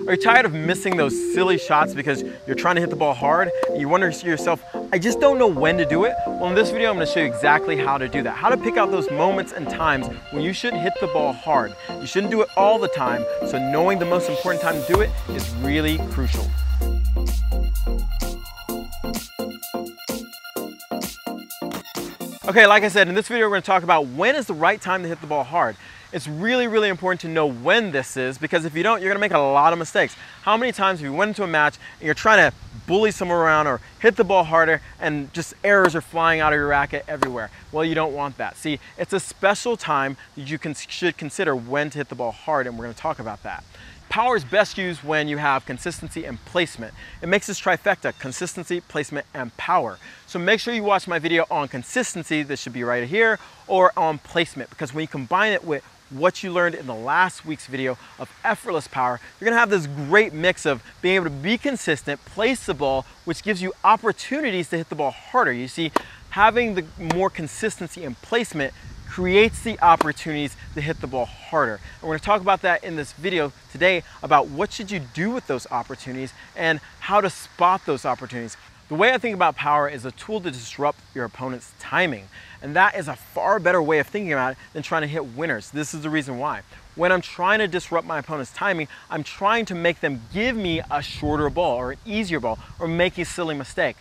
Are you tired of missing those silly shots because you're trying to hit the ball hard and you wonder to yourself, I just don't know when to do it? Well, in this video, I'm going to show you exactly how to do that. How to pick out those moments and times when you should hit the ball hard. You shouldn't do it all the time, so knowing the most important time to do it is really crucial. Okay, like I said, in this video, we're going to talk about when is the right time to hit the ball hard. It's really important to know when this is, because if you don't, you're going to make a lot of mistakes. How many times have you went into a match and you're trying to bully someone around or hit the ball harder and just errors are flying out of your racket everywhere? Well, you don't want that. See, it's a special time that you should consider when to hit the ball hard, and we're going to talk about that. Power is best used when you have consistency and placement. It makes this trifecta: consistency, placement, and power. So make sure you watch my video on consistency, this should be right here, or on placement, because when you combine it with what you learned in the last week's video of effortless power, you're gonna have this great mix of being able to be consistent, place the ball, which gives you opportunities to hit the ball harder. You see, having the more consistency and placement creates the opportunities to hit the ball harder. And we're going to talk about that in this video today, about what should you do with those opportunities and how to spot those opportunities. The way I think about power is a tool to disrupt your opponent's timing. And that is a far better way of thinking about it than trying to hit winners. This is the reason why. When I'm trying to disrupt my opponent's timing, I'm trying to make them give me a shorter ball or an easier ball or make a silly mistake.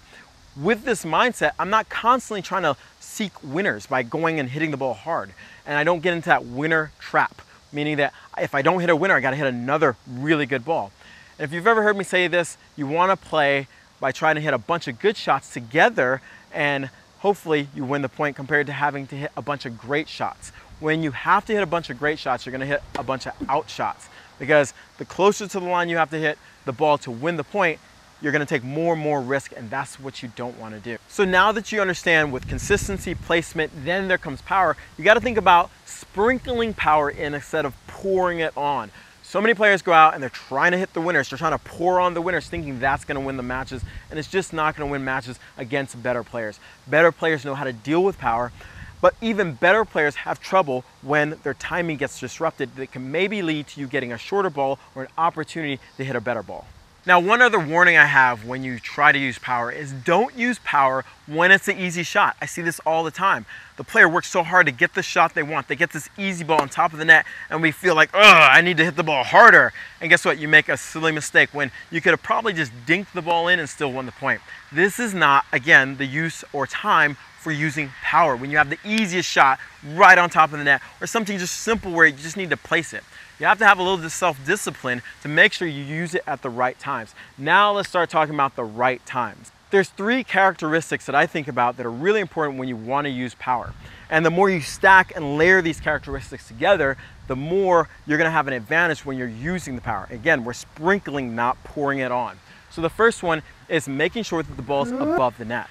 With this mindset, I'm not constantly trying to seek winners by going and hitting the ball hard. And I don't get into that winner trap, meaning that if I don't hit a winner, I gotta hit another really good ball. And if you've ever heard me say this, you wanna play by trying to hit a bunch of good shots together, and hopefully you win the point, compared to having to hit a bunch of great shots. When you have to hit a bunch of great shots, you're gonna hit a bunch of out shots, because the closer to the line you have to hit the ball to win the point, you're gonna take more and more risk, and that's what you don't wanna do. So now that you understand with consistency, placement, then there comes power, you gotta think about sprinkling power in instead of pouring it on. So many players go out and they're trying to hit the winners, they're trying to pour on the winners thinking that's gonna win the matches, and it's just not gonna win matches against better players. Better players know how to deal with power, but even better players have trouble when their timing gets disrupted that can maybe lead to you getting a shorter ball or an opportunity to hit a better ball. Now, one other warning I have when you try to use power is don't use power when it's an easy shot. I see this all the time. The player works so hard to get the shot they want. They get this easy ball on top of the net, and we feel like, oh, I need to hit the ball harder. And guess what? You make a silly mistake when you could have probably just dinked the ball in and still won the point. This is not, again, the use or time for using power when you have the easiest shot right on top of the net, or something just simple where you just need to place it. You have to have a little self-discipline to make sure you use it at the right times. Now let's start talking about the right times. There's 3 characteristics that I think about that are really important when you want to use power. And the more you stack and layer these characteristics together, the more you're going to have an advantage when you're using the power. Again, we're sprinkling, not pouring it on. So the first one is making sure that the ball is above the net.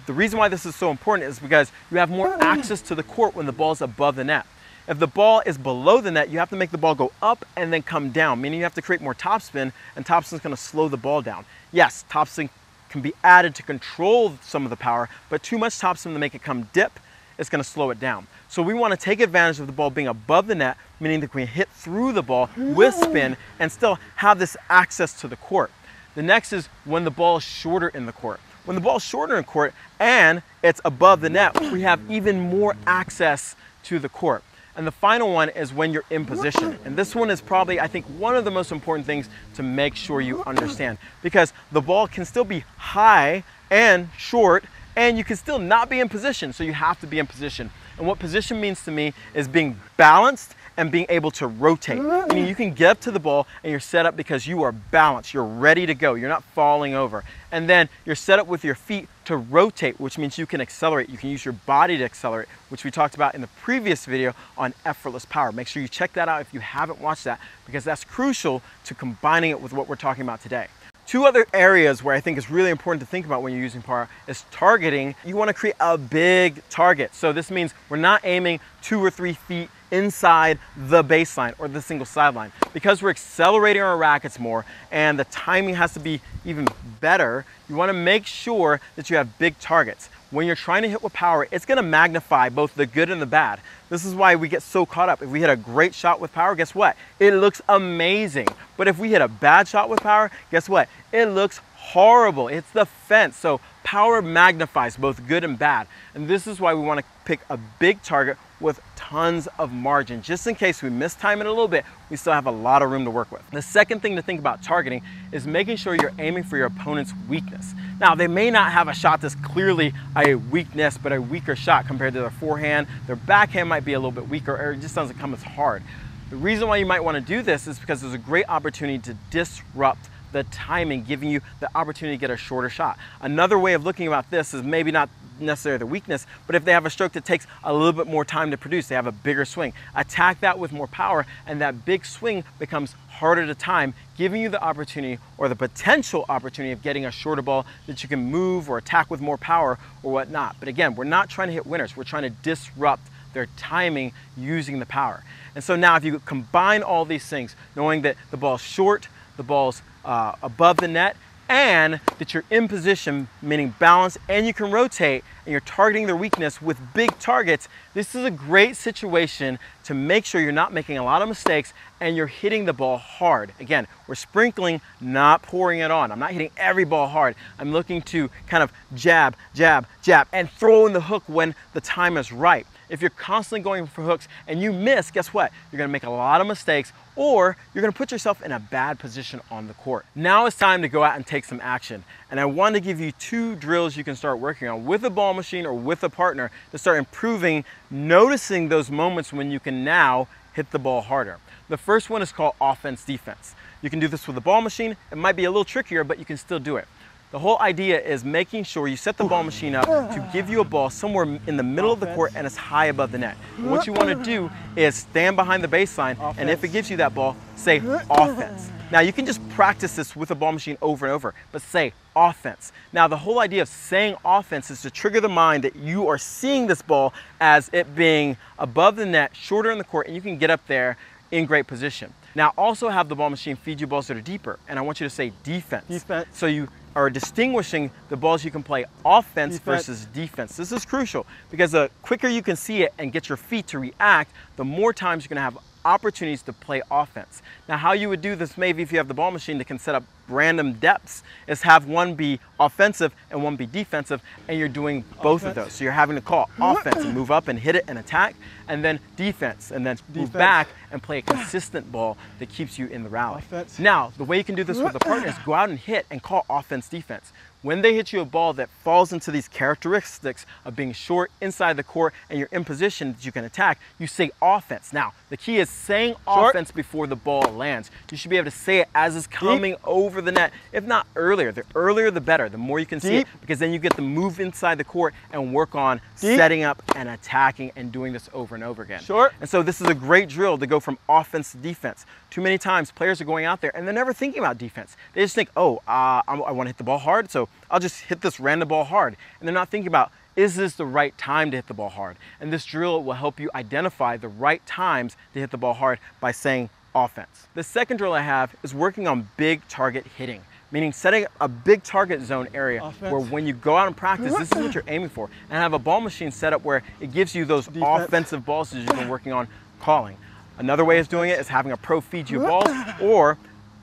The reason why this is so important is because you have more access to the court when the ball is above the net. If the ball is below the net, you have to make the ball go up and then come down, meaning you have to create more topspin, and topspin is going to slow the ball down. Yes, topspin can be added to control some of the power, but too much topspin to make it come dip is going to slow it down. So we want to take advantage of the ball being above the net, meaning that we hit through the ball with spin and still have this access to the court. The next is when the ball is shorter in the court. When the ball is shorter in court and it's above the net, we have even more access to the court. And the final one is when you're in position. And this one is probably, I think, one of the most important things to make sure you understand, because the ball can still be high and short, and you can still not be in position. So you have to be in position. And what position means to me is being balanced and being able to rotate. Meaning you can get up to the ball and you're set up because you are balanced, you're ready to go, you're not falling over. And then you're set up with your feet to rotate, which means you can accelerate, you can use your body to accelerate, which we talked about in the previous video on effortless power. Make sure you check that out if you haven't watched that, because that's crucial to combining it with what we're talking about today. 2 other areas where I think it's really important to think about when you're using power is targeting. You want to create a big target. So this means we're not aiming 2 or 3 feet inside the baseline or the single sideline. Because we're accelerating our rackets more and the timing has to be even better, you want to make sure that you have big targets. When you're trying to hit with power, it's going to magnify both the good and the bad. This is why we get so caught up. If we hit a great shot with power, guess what? It looks amazing. But if we hit a bad shot with power, guess what? It looks horrible. It's the fence. So power magnifies both good and bad. And this is why we want to pick a big target with tons of margin. Just in case we mistime it a little bit, we still have a lot of room to work with. The second thing to think about targeting is making sure you're aiming for your opponent's weakness. Now, they may not have a shot that's clearly a weakness, but a weaker shot compared to their forehand. Their backhand might be a little bit weaker, or it just doesn't come as hard. The reason why you might want to do this is because there's a great opportunity to disrupt the timing, giving you the opportunity to get a shorter shot. Another way of looking about this is maybe not necessarily the weakness, but if they have a stroke that takes a little bit more time to produce, they have a bigger swing. Attack that with more power, and that big swing becomes harder to time, giving you the opportunity or the potential opportunity of getting a shorter ball that you can move or attack with more power or whatnot. But again, we're not trying to hit winners. We're trying to disrupt their timing using the power. And so now if you combine all these things, knowing that the ball's short, the ball's above the net, and that you're in position, meaning balance, and you can rotate, and you're targeting their weakness with big targets, this is a great situation to make sure you're not making a lot of mistakes and you're hitting the ball hard. Again, we're sprinkling, not pouring it on. I'm not hitting every ball hard. I'm looking to kind of jab, jab, jab, and throw in the hook when the time is right. If you're constantly going for hooks and you miss, guess what? You're gonna make a lot of mistakes, or you're gonna put yourself in a bad position on the court. Now it's time to go out and take some action. And I want to give you 2 drills you can start working on with a ball machine or with a partner to start improving, noticing those moments when you can now hit the ball harder. The first one is called offense defense. You can do this with a ball machine. It might be a little trickier, but you can still do it. The whole idea is making sure you set the ball machine up to give you a ball somewhere in the middle of the court and it's high above the net. And what you want to do is stand behind the baseline, and if it gives you that ball, say offense. Now you can just practice this with a ball machine over and over, but say offense. Now the whole idea of saying offense is to trigger the mind that you are seeing this ball as it being above the net, shorter in the court, and you can get up there in great position. Now also have the ball machine feed you balls that are deeper, and I want you to say defense. Defense. So you are distinguishing the balls you can play offense versus defense. This is crucial because the quicker you can see it and get your feet to react, the more times you're gonna have opportunities to play offense. Now how you would do this, maybe if you have the ball machine that can set up random depths, is have one be offensive and one be defensive, and you're doing both of those. So you're having to call offense and move up and hit it and attack, and then defense, and then move back and play a consistent ball that keeps you in the rally. Now, the way you can do this with a partner is go out and hit and call offense, defense. When they hit you a ball that falls into these characteristics of being short inside the court and you're in position that you can attack, you say offense. Now, the key is saying offense before the ball lands. You should be able to say it as it's coming over the net, if not earlier. The earlier, the better. The more you can see it, because then you get to move inside the court and work on setting up and attacking and doing this over and over again. And so this is a great drill to go from offense to defense. Too many times players are going out there and they're never thinking about defense. They just think, oh, I want to hit the ball hard, so I'll just hit this random ball hard. And they're not thinking about, is this the right time to hit the ball hard? And this drill will help you identify the right times to hit the ball hard by saying offense. The second drill I have is working on big target hitting, meaning setting a big target zone area where when you go out and practice, this is what you're aiming for. And have a ball machine set up where it gives you those offensive balls that you've been working on calling. Another way of doing it is having a pro feed you balls, or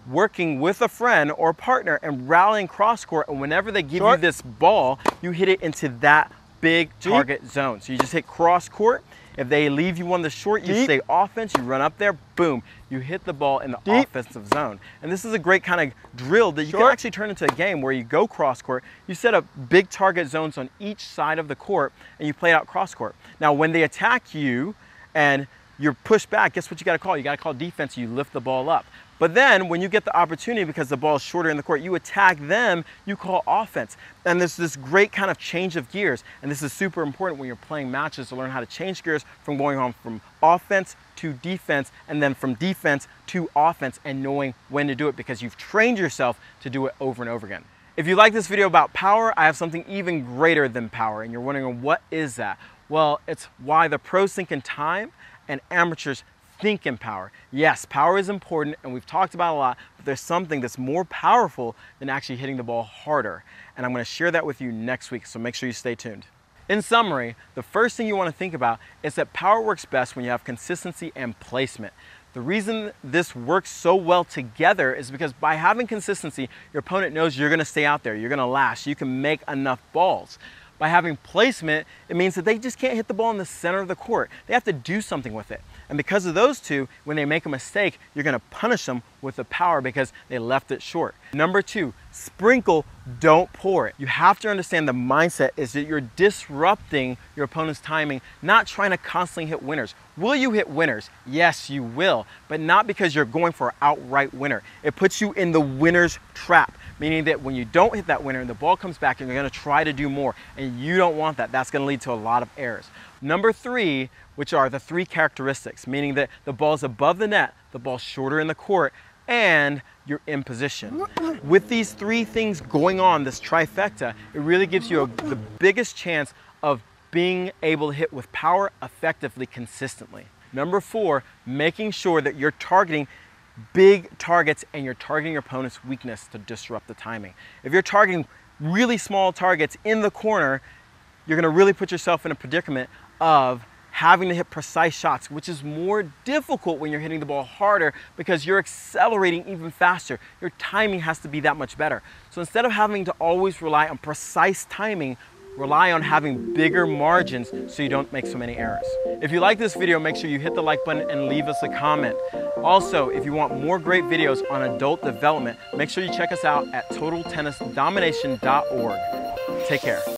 working with a friend or partner and rallying cross court, and whenever they give you this ball, you hit it into that big target zone. So you just hit cross court. If they leave you on the short, you say offense, you run up there, boom, you hit the ball in the offensive zone. And this is a great kind of drill that you can actually turn into a game where you go cross court, you set up big target zones on each side of the court, and you play it out cross court. Now when they attack you and you're pushed back, guess what you gotta call? You gotta call defense, you lift the ball up. But then when you get the opportunity, because the ball is shorter in the court, you attack them, you call offense. And there's this great kind of change of gears. And this is super important when you're playing matches, to learn how to change gears from going on from offense to defense, and then from defense to offense, and knowing when to do it because you've trained yourself to do it over and over again. If you like this video about power, I have something even greater than power, and you're wondering, what is that? Well, it's why the pros think in time and amateurs think in power. Yes, power is important and we've talked about it a lot, but there's something that's more powerful than actually hitting the ball harder. And I'm going to share that with you next week, so make sure you stay tuned. In summary, the first thing you want to think about is that power works best when you have consistency and placement. The reason this works so well together is because by having consistency, your opponent knows you're going to stay out there, you're going to last, you can make enough balls. By having placement, it means that they just can't hit the ball in the center of the court. They have to do something with it. And because of those two, when they make a mistake, you're going to punish them with the power because they left it short. Number 2, sprinkle, don't pour it. You have to understand the mindset is that you're disrupting your opponent's timing, not trying to constantly hit winners. Will you hit winners? Yes, you will, but not because you're going for an outright winner. It puts you in the winner's trap, meaning that when you don't hit that winner and the ball comes back, you're going to try to do more, and you don't want that. That's going to lead to a lot of errors. Number 3, which are the 3 characteristics, meaning that the ball's above the net, the ball's shorter in the court, and you're in position. With these 3 things going on, this trifecta, it really gives you the biggest chance of being able to hit with power effectively, consistently. Number 4, making sure that you're targeting big targets and you're targeting your opponent's weakness to disrupt the timing. If you're targeting really small targets in the corner, you're going to really put yourself in a predicament of having to hit precise shots, which is more difficult when you're hitting the ball harder because you're accelerating even faster. Your timing has to be that much better. So instead of having to always rely on precise timing, rely on having bigger margins so you don't make so many errors. If you like this video, make sure you hit the like button and leave us a comment. Also, if you want more great videos on adult development, make sure you check us out at totaltennisdomination.org. Take care.